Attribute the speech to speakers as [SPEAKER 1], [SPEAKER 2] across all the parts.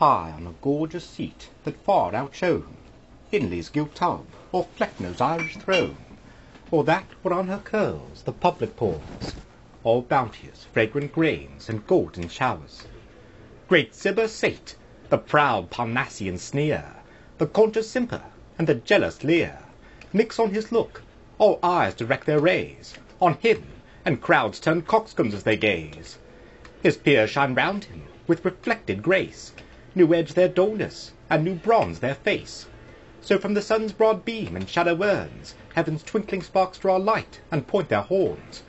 [SPEAKER 1] high on a gorgeous seat that far outshone Hindley's gilt tub, or Flecknoe's Irish throne, or that where on her curls the public pours all bounteous, fragrant grains and golden showers. Great Cibber sate, the proud Parnassian sneer, the conscious simper and the jealous leer, mix on his look, all eyes direct their rays on him, and crowds turn coxcombs as they gaze. His peers shine round him with reflected grace, new edge their dullness, and new bronze their face. So from the sun's broad beam and shadow urns, heaven's twinkling sparks draw light and point their horns.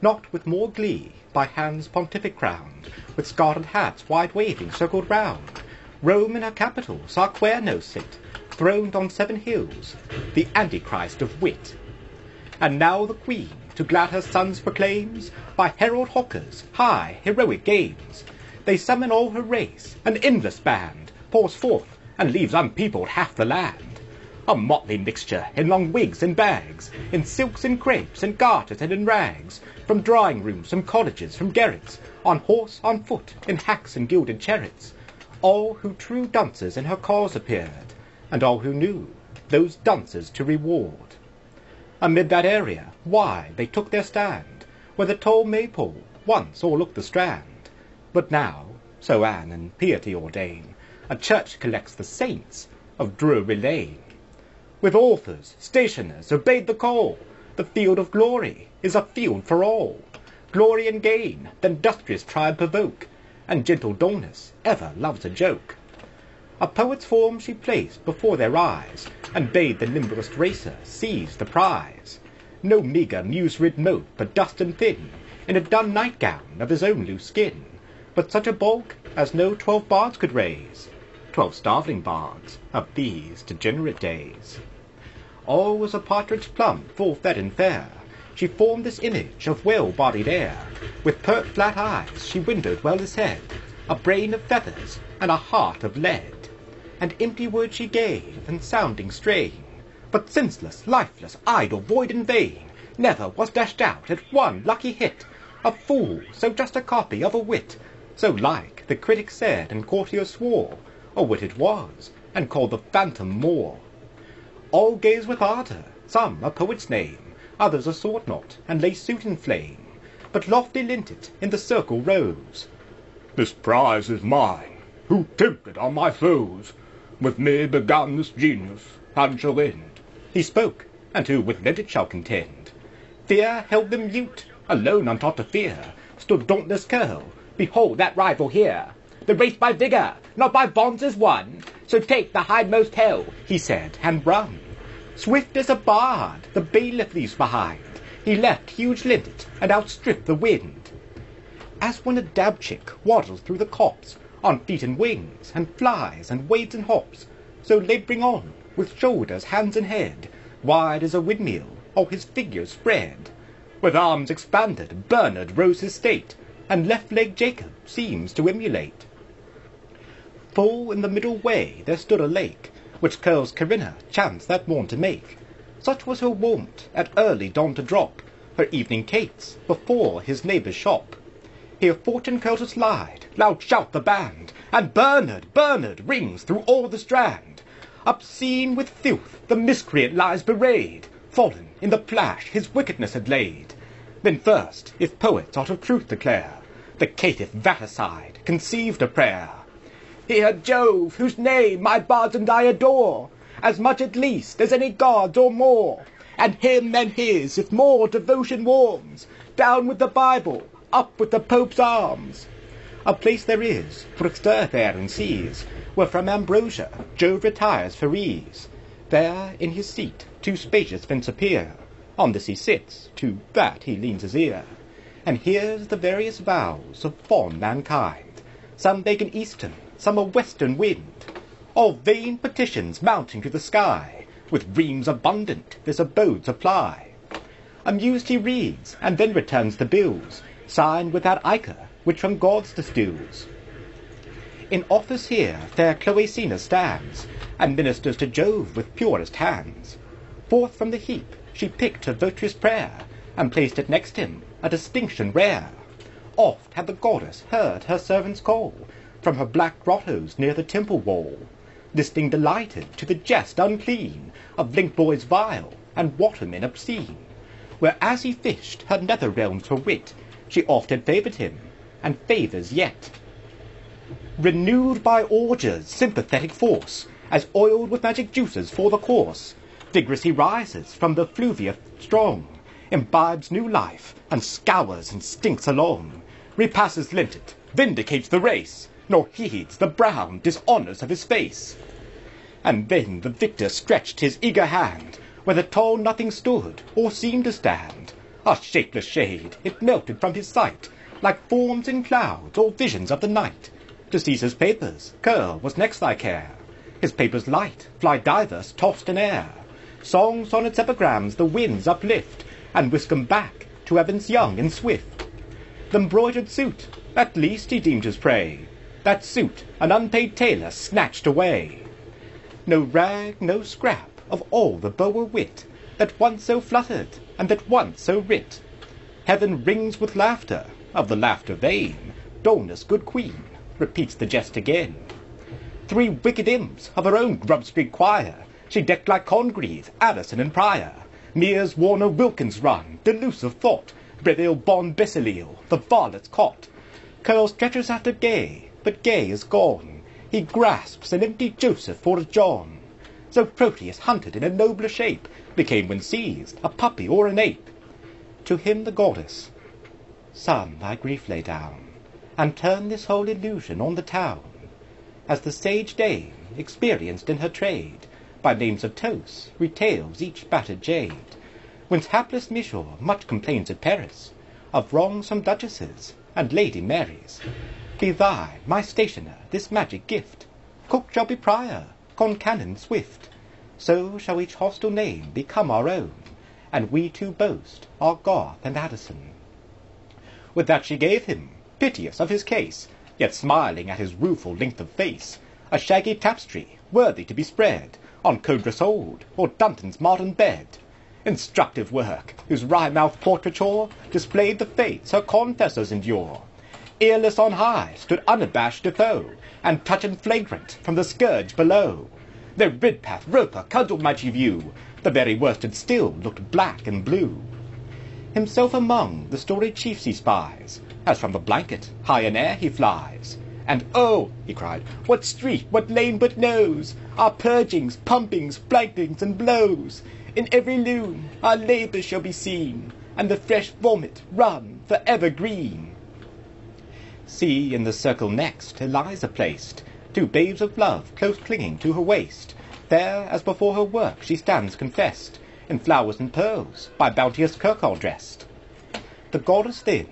[SPEAKER 1] Not with more glee, by hands pontific crowned, with scarlet hats wide waving circled round, Rome in her capital saw Querno sit, throned on 7 hills, the Antichrist of wit. And now the Queen to glad her sons proclaims, by herald hawkers, high heroic games. They summon all her race, an endless band pours forth, and leaves unpeopled half the land. A motley mixture, in long wigs and bags, in silks and crepes, and garters and in rags, from drawing rooms, from cottages, from garrets, on horse, on foot, in hacks and gilded chariots. All who true dunces in her cause appeared, and all who knew those dunces to reward. Amid that area wide they took their stand, where the tall maypole once o'erlooked the strand. But now, so Anne and piety ordain, a church collects the saints of Drury Lane. With authors, stationers, obeyed the call, the field of glory is a field for all. Glory and gain th' industrious tribe provoke, and gentle dullness ever loves a joke. A poet's form she placed before their eyes, and bade the nimblest racer seize the prize. No meagre muse-rid mote, but dust and thin, in a dun nightgown of his own loose skin, but such a bulk as no 12 bards could raise, 12 starveling bards of these degenerate days. All was a partridge plump, full fed and fair. She formed this image of well-bodied air. With pert flat eyes she windowed well his head, a brain of feathers and a heart of lead. And empty words she gave, and sounding straying, but senseless, lifeless, idle, void and vain, never was dashed out at one lucky hit. A fool, so just a copy of a wit, so like, the critics said and courtiers swore, a wit it was, and called the phantom more. All gaze with ardour, some a poet's name, others a sword knot, and lay suit in flame, but lofty lint it in the circle rose.
[SPEAKER 2] This prize is mine, who tempted are my foes. With me began this genius, and shall end.
[SPEAKER 1] He spoke, and who with lent it shall contend. Fear held them mute, alone untaught to fear, stood dauntless curl, behold that rival here. The race by vigour, not by bonds is won, so take the hindmost hell, he said, and run. Swift as a bard, the bailiff leaves behind, he left huge linnet, and outstripped the wind. As when a dab-chick waddles through the copse, on feet and wings, and flies, and wades and hops, so labouring on, with shoulders, hands, and head, wide as a windmill, all his figure spread. With arms expanded, Bernard rose his state, and left leg Jacob seems to emulate. Full in the middle way there stood a lake, which curls Corinna chanced that morn to make. Such was her wont, at early dawn to drop her evening cates before his neighbour's shop. Here fortune curls a slide, loud shout the band, and Bernard, Bernard rings through all the strand. Obscene with filth the miscreant lies bewrayed, fallen in the plash his wickedness had laid. Then first, if poets ought of truth declare, the caitiff vaticide conceived a prayer. Hear Jove, whose name my bards and I adore, as much at least as any gods or more, and him and his, if more devotion warms, down with the Bible, up with the Pope's arms. A place there is, 'twixt earth, air, and seas, where from ambrosia Jove retires for ease. There in his seat 2 spacious vents appear, on this he sits, to that he leans his ear, and hears the various vows of fond mankind, some beg an eastern, some a western wind, all vain petitions mounting to the sky, with reams abundant this abode supply. Amused he reads, and then returns the bills, signed with that ichor which from gods distills. In office here fair Cloacina stands, and ministers to Jove with purest hands. Forth from the heap she picked her virtuous prayer, and placed it next him, a distinction rare. Oft had the goddess heard her servants call, from her black grottos near the temple wall, listening delighted to the jest unclean of link boys vile and watermen obscene, where as he fished her nether realms for wit, she oft had favoured him, and favours yet. Renewed by Orger's sympathetic force, as oiled with magic juices for the course, vigorous he rises from the fluvia strong, imbibes new life, and scours and stinks along, repasses linted, vindicates the race, nor heeds the brown dishonours of his face. And then the victor stretched his eager hand, where the tall nothing stood, or seemed to stand. A shapeless shade, it melted from his sight, like forms in clouds, or visions of the night. To Caesar's papers, curl was next thy care. His papers light, fly diverse, tossed in air. Songs, sonnets, epigrams, the winds uplift, and whisk 'em back to Evans young and swift. The embroidered suit, at least he deemed his prey. That suit an unpaid tailor snatched away. No rag, no scrap of all the bower wit, that once so fluttered, and that once so writ. Heaven rings with laughter, of the laughter vain, dullness, good queen, repeats the jest again. 3 wicked imps of her own Grub Street choir, she decked like Congreve, Addison and Pryor. Mears, Warner, Wilkins run, delusive thought, Breville, Bond, Bessilil, the varlet's cot. Curl stretches after Gay, but Gay is gone. He grasps an empty Joseph for a John. So Proteus, hunted in a nobler shape, became when seized a puppy or an ape. To him the goddess, son, thy grief lay down, and turn this whole illusion on the town. As the sage dame, experienced in her trade, by names of toasts, retails each battered jade. Whence hapless Mishaw much complains at Paris, of wrong some duchesses, and Lady Marys. Be thine, my stationer, this magic gift. Cook shall be prior, concanon swift. So shall each hostile name become our own, and we two boast our Garth and Addison. With that she gave him, piteous of his case, yet smiling at his rueful length of face, a shaggy tapestry, worthy to be spread on Codrus old, or Dunton's modern bed. Instructive work, whose wry-mouthed portraiture displayed the fates her confessors endure. Earless on high stood unabashed Defoe, and touching flagrant from the scourge below. Their Ridpath, Roper, cudgel might ye view, the very worsted still looked black and blue. Himself among the storied chiefs he spies, as from the blanket high in air he flies. And oh, he cried, what street, what lane but knows our purgings, pumpings, blankings, and blows? In every loom our labours shall be seen, and the fresh vomit run for ever green. See, in the circle next Eliza placed, 2 babes of love close clinging to her waist. Fair as before her work she stands confessed, in flowers and pearls, by bounteous Kirkall dressed. The goddess then,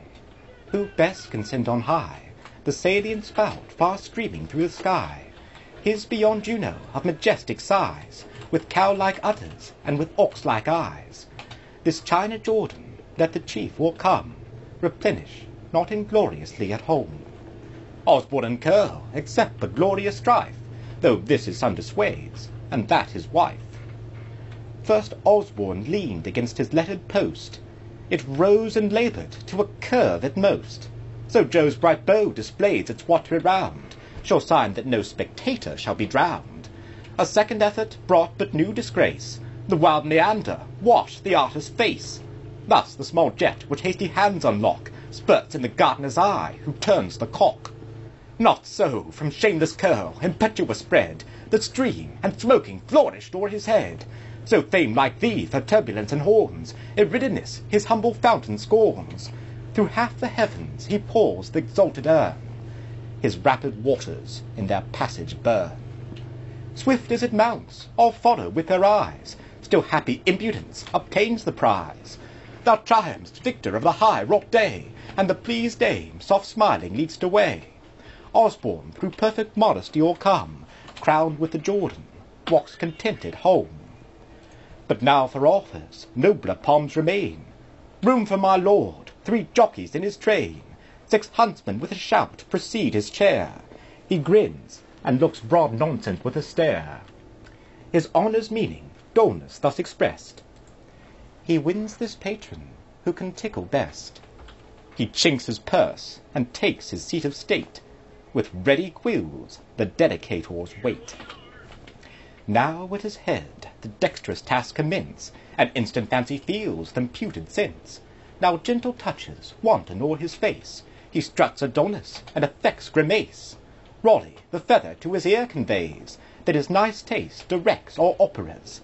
[SPEAKER 1] who best can send on high the salient spout far streaming through the sky, his beyond Juno of majestic size, with cow-like udders and with ox-like eyes. This China Jordan let the chief o'ercome, replenish not ingloriously at home. Osborne and Curl accept the glorious strife, though this his son dissuades, and that his wife. First Osborne leaned against his lettered post, it rose and laboured to a curve at most. So Jove's bright bow displays its watery round, sure sign that no spectator shall be drowned. A second effort brought but new disgrace, the wild meander washed the artist's face. Thus the small jet which hasty hands unlock spurts in the gardener's eye, who turns the cock. Not so from shameless Curl, impetuous spread, the stream, and smoking flourished o'er his head. So fame like thee for turbulence and horns, iridiveness his humble fountain scorns. Through half the heavens he pours the exalted urn, his rapid waters in their passage burn. Swift as it mounts, all follow with their eyes, still happy impudence obtains the prize. Thou triumphst, victor of the high-wrought day, and the pleased dame, soft-smiling, lead'st away. Osborne, through perfect modesty o'ercome, crowned with the Jordan, walks contented home. But now for authors nobler palms remain, room for my lord, 3 jockeys in his train, 6 huntsmen with a shout precede his chair. He grins, and looks broad nonsense with a stare. His honour's meaning, dullness thus expressed. He wins this patron, who can tickle best. He chinks his purse, and takes his seat of state, with ready quills the dedicators wait. Now at his head the dexterous task commence, and instant fancy feels th' imputed sense. Now gentle touches wanton o'er his face, he struts Adonis and affects grimace. Raleigh the feather to his ear conveys, that his nice taste directs all operas.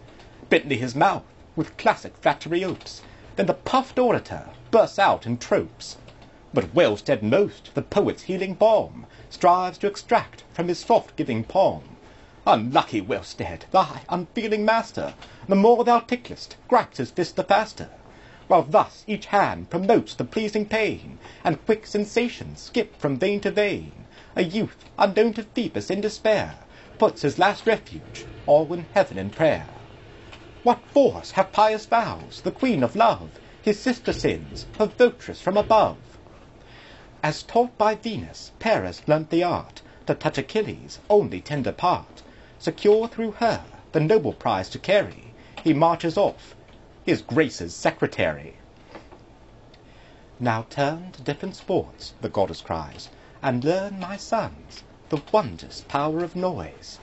[SPEAKER 1] Bentley his mouth with classic flattery opes, then the puffed orator bursts out in tropes. But Wellstead most, the poet's healing balm, strives to extract from his soft-giving palm. Unlucky Wellstead, thy unfeeling master, the more thou ticklest, gripes his fist the faster. While thus each hand promotes the pleasing pain, and quick sensations skip from vein to vein, a youth unknown to Phoebus in despair puts his last refuge all in heaven in prayer. What force have pious vows, the queen of love, his sister sins, her votress from above? As taught by Venus, Paris learnt the art to touch Achilles' only tender part. Secure through her the noble prize to carry, he marches off, his grace's secretary. Now turn to different sports, the goddess cries, and learn, my sons, the wondrous power of noise,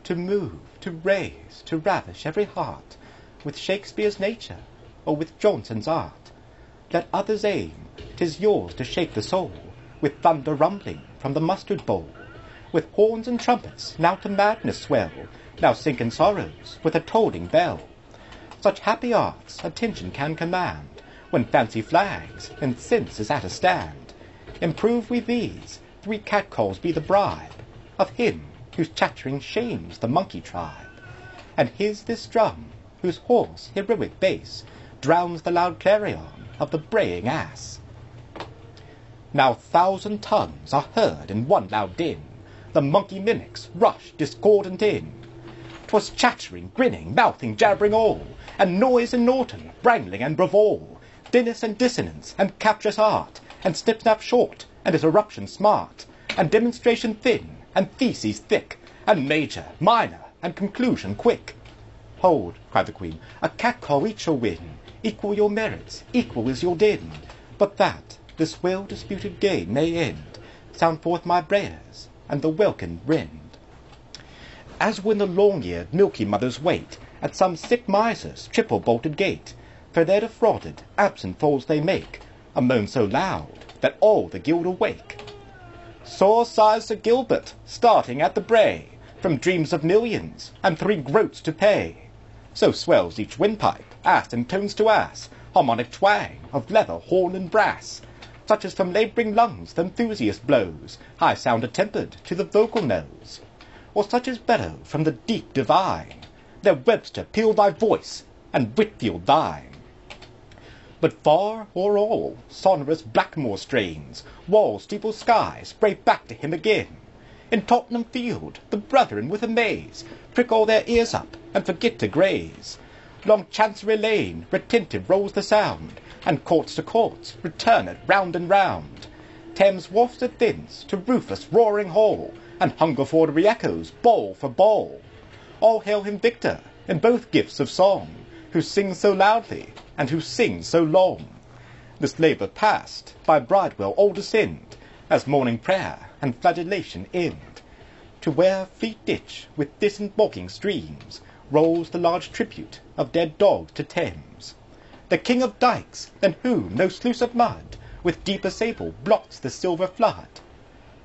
[SPEAKER 1] to move, to raise, to ravish every heart, with Shakespeare's nature, or with Johnson's art. Let others aim, 'tis yours to shake the soul, with thunder rumbling from the mustard bowl, with horns and trumpets now to madness swell, now sink in sorrows with a tolling bell. Such happy arts attention can command, when fancy flags and sense is at a stand. Improve we these, 3 catcalls be the bribe of him whose chattering shames the monkey tribe, and his this drum, whose hoarse heroic bass drowns the loud clarion of the braying ass. Now 1,000 tongues are heard in one loud din, the monkey mimics rush discordant in. 'Twas chattering, grinning, mouthing, jabbering all, and noise and Norton, wrangling and bravall, dinnis and dissonance, and captious art, and snip-snap short, and his eruption smart, and demonstration thin, and theses thick, and major, minor, and conclusion quick. Hold, cried the Queen, a catcall each shall win, equal your merits, equal is your din. But that this well-disputed game may end, sound forth my brayers, and the welkin rend. As when the long-eared milky mothers wait at some sick miser's triple-bolted gate, for their defrauded, absent foals they make a moan so loud that all the guild awake. Sore sighs Sir Gilbert, starting at the bray, from dreams of millions, and 3 groats to pay. So swells each windpipe, ass and tones to ass, harmonic twang of leather, horn, and brass, such as from labouring lungs th' enthusiast blows, high sound attempered to the vocal nose, or such as bellow from the deep divine. There Webster peal thy voice, and Whitfield thine. But far o'er all, sonorous Blackmore strains, wall, steeple, sky, spray back to him again. In Tottenham Field, the brethren with amaze prick all their ears up, and forget to graze. Long Chancery Lane, retentive rolls the sound, and courts to courts return it round and round. Thames wafts it thence to Rufus' roaring hall, and Hungerford re-echoes ball for ball. All hail him victor in both gifts of song, who sings so loudly, and who sings so long. This labour past, by Bridewell all descend, as morning prayer and flagellation end, to where fleet ditch with disembogging streams rolls the large tribute of dead dogs to Thames. The king of dykes, than whom no sluice of mud with deeper sable blots the silver flood.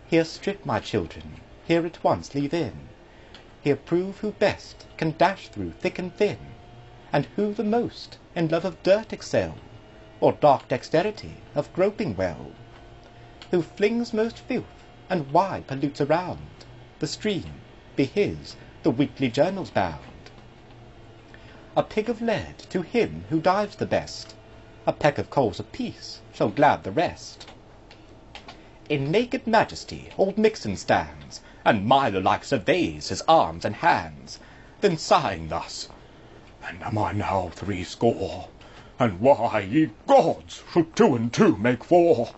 [SPEAKER 1] Here strip, my children, here at once leave in, here prove who best can dash through thick and thin, and who the most in love of dirt excel, or dark dexterity of groping well. Who flings most filth and wide pollutes around, the stream be his, the weekly journals bound. A pig of lead to him who dives the best, a peck of coals apiece shall glad the rest. In naked majesty old Mixon stands, and Milo-like surveys his arms and hands, then sighing thus,
[SPEAKER 2] And am I now 80, and why, ye gods, should 2 and 2 make 4?